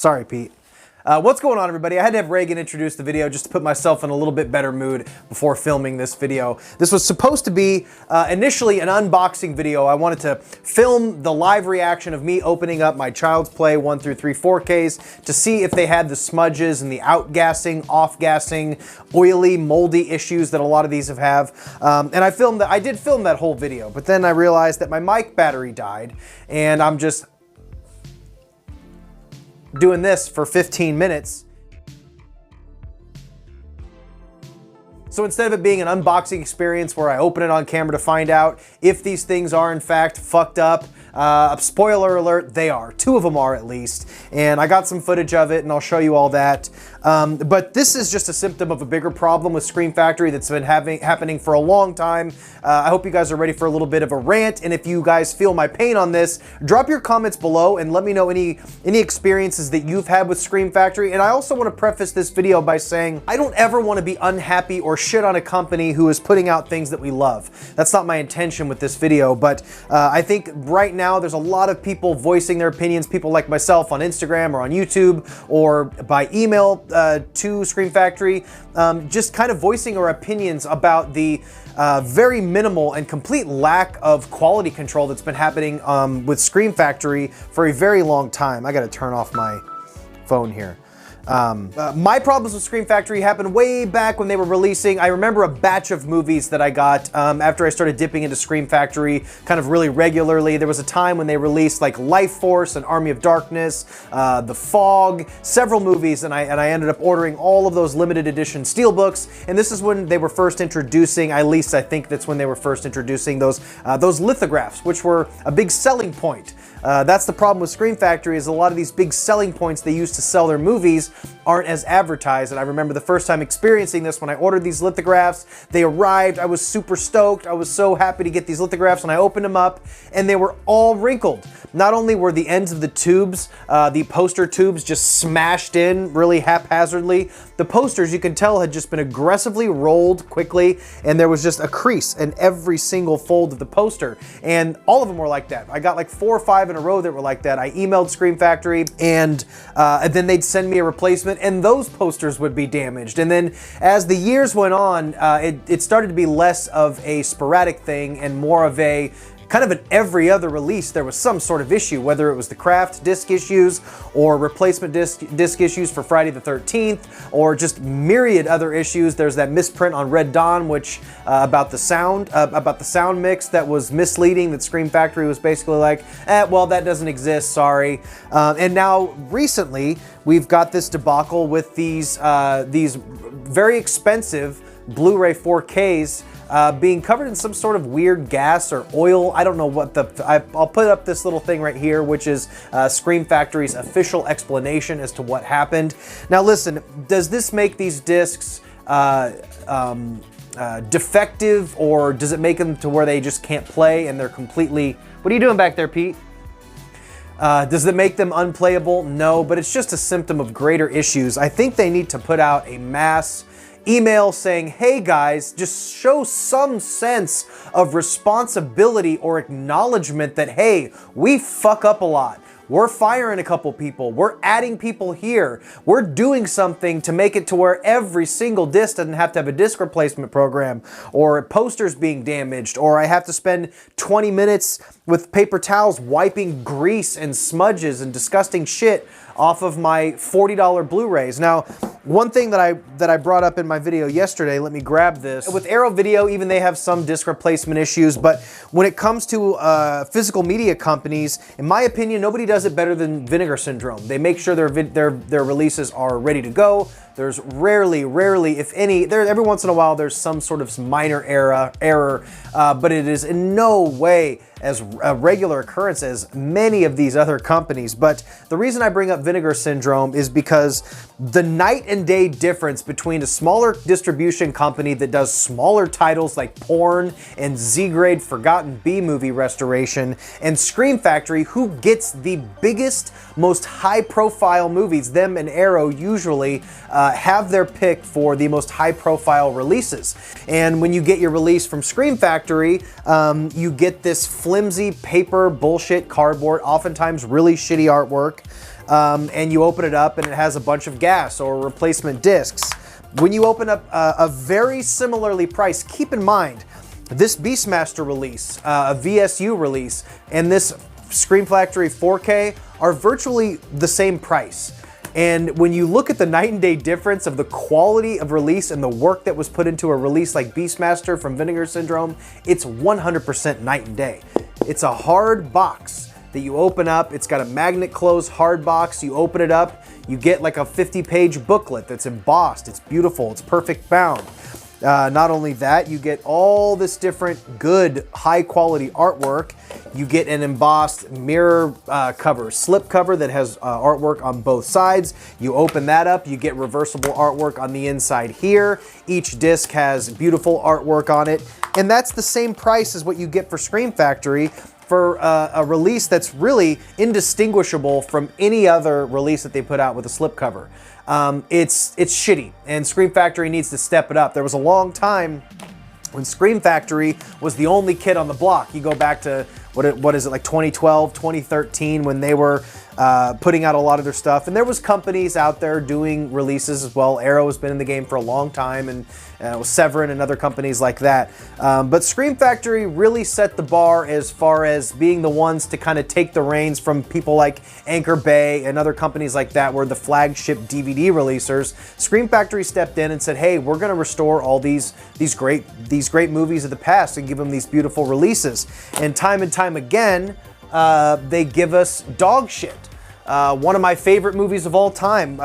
Sorry, Pete. What's going on, everybody? I had to have Reagan introduce the video just to put myself in a little bit better mood before filming this video. This was supposed to be initially an unboxing video. I wanted to film the live reaction of me opening up my Child's Play 1 through 3 4Ks to see if they had the smudges and the outgassing, off-gassing, oily, moldy issues that a lot of these have. And I did film that whole video, but then I realized that my mic battery died, and I'm just doing this for 15 minutes. So instead of it being an unboxing experience where I open it on camera to find out if these things are in fact fucked up, spoiler alert, they are. 2 of them are, at least. And I got some footage of it and I'll show you all that. But this is just a symptom of a bigger problem with Scream Factory that's been happening for a long time. I hope you guys are ready for a little bit of a rant, and if you guys feel my pain on this, drop your comments below and let me know any experiences that you've had with Scream Factory. And I also want to preface this video by saying I don't ever want to be unhappy or shit on a company who is putting out things that we love. That's not my intention with this video, but I think right now there's a lot of people voicing their opinions, people like myself on Instagram or on YouTube or by email to Scream Factory, just kind of voicing our opinions about the very minimal and complete lack of quality control that's been happening with Scream Factory for a very long time. I gotta turn off my phone here. My problems with Scream Factory happened way back when they were releasing. I remember a batch of movies that I got after I started dipping into Scream Factory kind of really regularly. There was a time when they released like Life Force and Army of Darkness, The Fog, several movies, and I ended up ordering all of those limited edition steelbooks. And this is when they were first introducing, at least I think that's when they were first introducing those lithographs, which were a big selling point. That's the problem with Scream Factory, is a lot of these big selling points they use to sell their movies aren't as advertised. And I remember the first time experiencing this when I ordered these lithographs. They arrived, I was super stoked. I was so happy to get these lithographs, and I opened them up and they were all wrinkled. Not only were the ends of the tubes, the poster tubes, just smashed in really haphazardly, the posters, you can tell, had just been aggressively rolled quickly, and there was just a crease in every single fold of the poster. And all of them were like that. I got like 4 or 5 in a row that were like that. I emailed Scream Factory, and then they'd send me a replacement, and those posters would be damaged. And then as the years went on, it started to be less of a sporadic thing and more of a kind of an every other release there was some sort of issue, whether it was the craft disc issues or replacement disc issues for Friday the 13th, or just myriad other issues. There's that misprint on Red Dawn, which about the sound mix that was misleading, that Scream Factory was basically like, well, that doesn't exist, sorry. And now recently we've got this debacle with these very expensive Blu-ray 4Ks being covered in some sort of weird gas or oil. I don't know what I'll put up this little thing right here, which is Scream Factory's official explanation as to what happened. Now listen, does this make these discs defective, or does it make them to where they just can't play and they're completely... What are you doing back there, Pete? Does it make them unplayable? No, but it's just a symptom of greater issues. I think they need to put out a mass email saying, hey guys, just show some sense of responsibility or acknowledgement that, hey, we fuck up a lot. We're firing a couple people. We're adding people here. We're doing something to make it to where every single disc doesn't have to have a disc replacement program, or posters being damaged, or I have to spend 20 minutes with paper towels wiping grease and smudges and disgusting shit off of my $40 Blu-rays. Now, one thing that I brought up in my video yesterday, let me grab this. With Arrow Video, even they have some disc replacement issues, but when it comes to physical media companies, in my opinion, nobody does it better than Vinegar Syndrome. They make sure their releases are ready to go. There's rarely, if any, every once in a while there's some sort of minor error, but it is in no way as a regular occurrence as many of these other companies. But the reason I bring up Vinegar Syndrome is because the night and day difference between a smaller distribution company that does smaller titles like porn and Z-grade forgotten B-movie restoration, and Scream Factory, who gets the biggest, most high-profile movies. Them and Arrow usually have their pick for the most high-profile releases. And when you get your release from Scream Factory, you get this flimsy paper bullshit cardboard, oftentimes really shitty artwork. and you open it up and it has a bunch of gas or replacement discs. When you open up a very similarly priced, keep in mind, this Beastmaster release, a VSU release, and this Scream Factory 4K are virtually the same price. And when you look at the night and day difference of the quality of release and the work that was put into a release like Beastmaster from Vinegar Syndrome, it's 100% night and day. It's a hard box that you open up. It's got a magnet closed hard box. You open it up, you get like a 50-page booklet that's embossed. It's beautiful, it's perfect bound. Not only that, you get all this different good high quality artwork. You get an embossed mirror cover, slip cover that has artwork on both sides. You open that up, you get reversible artwork on the inside here. Each disc has beautiful artwork on it. And that's the same price as what you get for Scream Factory for a release that's really indistinguishable from any other release that they put out with a slipcover. It's shitty, and Scream Factory needs to step it up. There was a long time when Scream Factory was the only kid on the block. You go back to, what is it, like 2012, 2013, when they were putting out a lot of their stuff. And there was companies out there doing releases as well. Arrow has been in the game for a long time, and Severin and other companies like that. But Scream Factory really set the bar as far as being the ones to kind of take the reins from people like Anchor Bay and other companies like that, were the flagship DVD releasers. Scream Factory stepped in and said, hey, we're going to restore all these great movies of the past and give them these beautiful releases. And time again, they give us dog shit. One of my favorite movies of all time,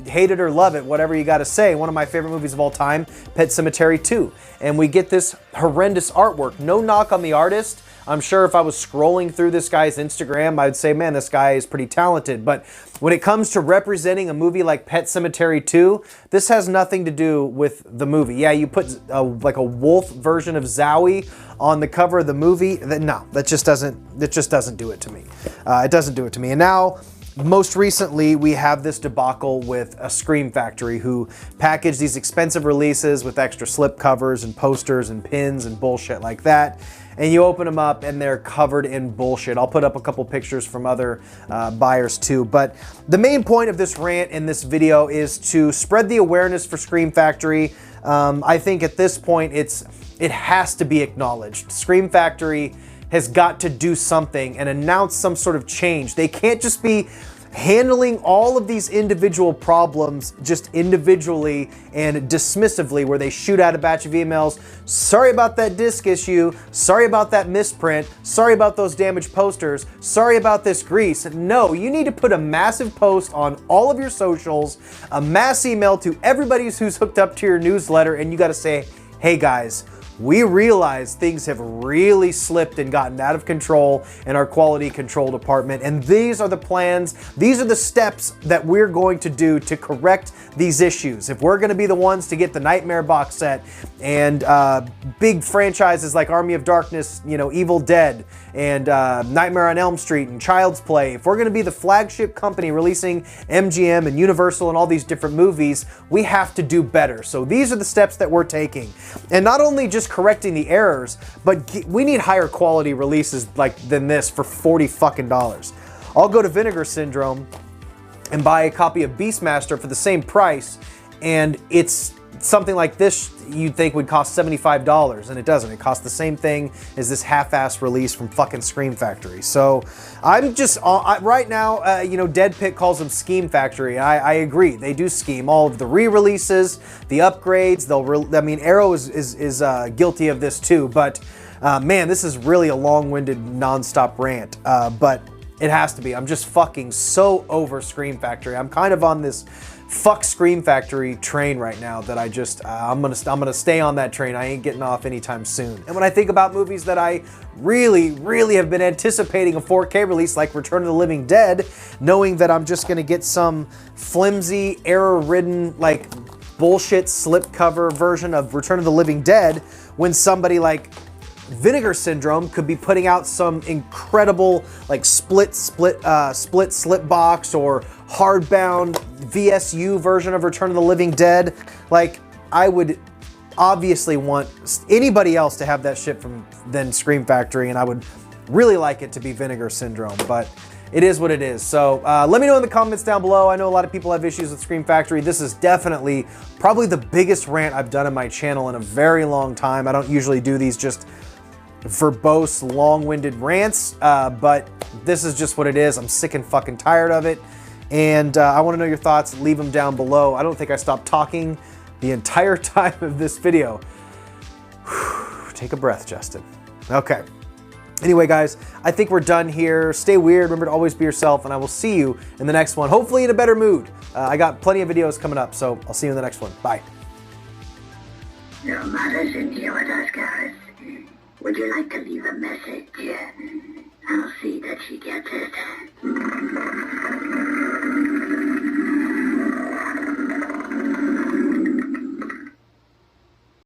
hate it or love it, whatever you gotta say, one of my favorite movies of all time, Pet Sematary 2. And we get this horrendous artwork. No knock on the artist. I'm sure if I was scrolling through this guy's Instagram, I'd say, man, this guy is pretty talented. But when it comes to representing a movie like Pet Sematary 2, this has nothing to do with the movie. Yeah, you put like a wolf version of Zowie on the cover of the movie. No, that just doesn't do it to me. It doesn't do it to me. And now, most recently, we have this debacle with a Scream Factory who packaged these expensive releases with extra slip covers and posters and pins and bullshit like that. And you open them up and they're covered in bullshit. I'll put up a couple pictures from other buyers too. But the main point of this rant in this video is to spread the awareness for Scream Factory. I think at this point, it has to be acknowledged. Scream Factory has got to do something and announce some sort of change. They can't just be handling all of these individual problems just individually and dismissively, where they shoot out a batch of emails. Sorry about that disc issue. Sorry about that misprint. Sorry about those damaged posters. Sorry about this grease. No, you need to put a massive post on all of your socials, a mass email to everybody who's hooked up to your newsletter, and you got to say, hey guys, we realize things have really slipped and gotten out of control in our quality control department, and these are the plans, these are the steps that we're going to do to correct these issues. If we're going to be the ones to get the Nightmare box set and big franchises like Army of Darkness, Evil Dead, and Nightmare on Elm Street and Child's Play, if we're going to be the flagship company releasing MGM and Universal and all these different movies, we have to do better. So these are the steps that we're taking. And not only just correcting the errors, but we need higher quality releases than this for $40 fucking. I'll go to Vinegar Syndrome and buy a copy of Beastmaster for the same price, and it's something like this you'd think would cost $75, and it doesn't. It costs the same thing as this half-ass release from fucking Scream Factory. So I'm just, right now, Dead Pit calls them Scheme Factory. I agree. They do scheme. All of the re-releases, the upgrades, Arrow is guilty of this too, but man, this is really a long-winded, non-stop rant, but it has to be. I'm just fucking so over Scream Factory. I'm kind of on this fuck Scream Factory train right now that I'm gonna stay on that train. I ain't getting off anytime soon. And when I think about movies that I really have been anticipating a 4K release, like Return of the Living Dead, knowing that I'm just gonna get some flimsy, error-ridden, bullshit slipcover version of Return of the Living Dead, when somebody like Vinegar Syndrome could be putting out some incredible split slip box or hardbound VSU version of Return of the Living Dead. I would obviously want anybody else to have that shit than Scream Factory, and I would really like it to be Vinegar Syndrome. But it is what it is. So let me know in the comments down below. I know a lot of people have issues with Scream Factory. This is definitely probably the biggest rant I've done on my channel in a very long time. I don't usually do these just verbose, long-winded rants, but this is just what it is. I'm sick and fucking tired of it. And I want to know your thoughts. Leave them down below. I don't think I stopped talking the entire time of this video. Take a breath, Justin. Okay. Anyway, guys, I think we're done here. Stay weird. Remember to always be yourself, and I will see you in the next one, hopefully in a better mood. I got plenty of videos coming up, so I'll see you in the next one. Bye. Your mother's in here with us, guys. Would you like to leave a message? I'll see that she gets it.